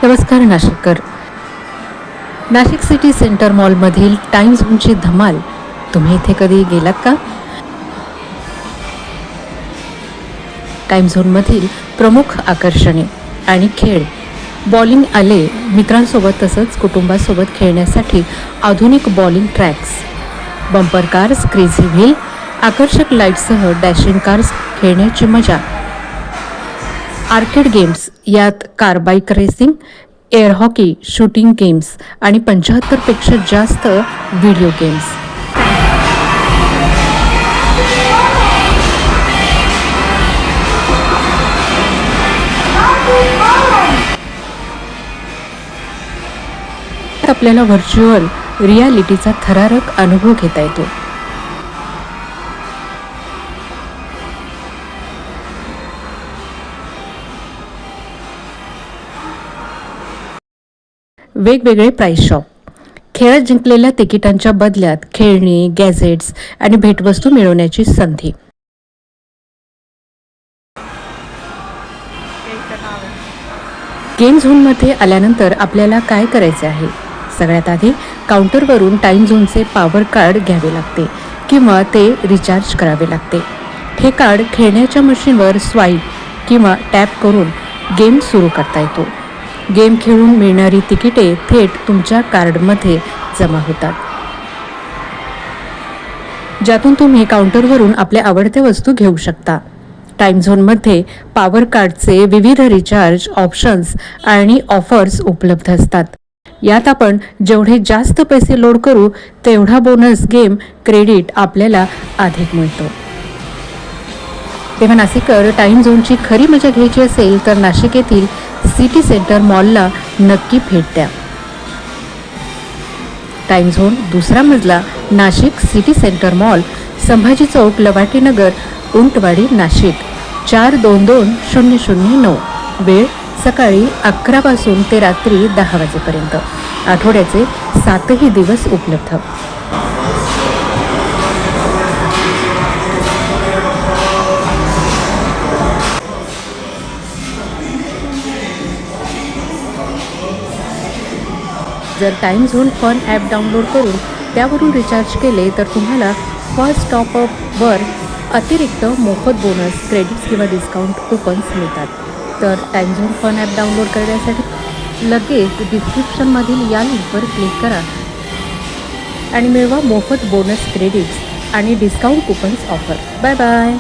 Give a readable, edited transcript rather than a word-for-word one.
नमस्कार नाशिककर. Nashik city centre मॉलमधील time झोनची धमाल तुम्ही इथे कधी गेलात का? टाइम झोनमधील प्रमुख आकर्षणे आणि खेळ, बॉलिंग आले, मित्रांसोबत तसंच कुटुंबासोबत खेळण्यासाठी आधुनिक bowling tracks, bumper cars, crazy wheel, आकर्षक लाईटसह डॅशिंग कार्स खेळण्याची मजा, आर्केड गेम्स, यात car bike racing, air hockey, shooting games आणि 75 पेक्षा जास्त व्हिडिओ गेम्स. आपल्याला व्हर्च्युअल रियालिटीचा थरारक अनुभव घेता येतो. वेगवेगळे प्राइस शॉप, खेळात जिंकलेल्या तिकिटांच्या बदल्यात खेळणी, गॅझेट्स आणि भेटवस्तू मिळवण्याची संधी. गेम झोनमध्ये आल्यानंतर आपल्याला काय करायचे आहे? सगळ्यात आधी काउंटरवरून टाइम झोनचे पॉवर कार्ड घ्यावे लागते किंवा ते रिचार्ज करावे लागते. हे कार्ड खेळण्याच्या मशीनवर स्वाईप किंवा टॅप करून गेम सुरू करता येतो. गेम खेळून मिळणारी तिकिटे थेट तुमच्या कार्डमध्ये जमा होतात, ज्यातून तुम्ही काउंटरवरून आपल्या आवडत्या वस्तू घेऊ शकता. टाइम झोनमध्ये पॉवर कार्डचे विविध रिचार्ज ऑप्शन्स आणि ऑफर्स उपलब्ध असतात. यात आपण जेवढे जास्त पैसे लोड करू तेवढा बोनस गेम क्रेडिट आपल्याला अधिक मिळतो. तेव्हा नाशिककर, टाइम झोनची खरी मजा घ्यायची असेल तर नाशिक येथील सिटी सेंटर मॉलला नक्की भेट द्या. टाइम झोन, दुसरा मजला, Nashik city centre mall, Sambhaji Chowk, Lavatinagar, Untwadi, Nashik 422009. वेळ सकाळी 11 पासून ते रात्री 10 वाजेपर्यंत. आठवड्याचे 7ही दिवस उपलब्ध. जर time zone fun app download करून त्यावरून रिचार्ज केले तर तुम्हाला फर्स्ट टॉपअपवर अतिरिक्त मोफत बोनस, क्रेडिट्स किंवा डिस्काउंट कुपन्स मिळतात. तर time zone fun app download करण्यासाठी लगेच डिस्क्रिप्शनमधील या लिंकवर क्लिक करा आणि मिळवा मोफत बोनस, क्रेडिट्स आणि discount coupons offer. Bye bye.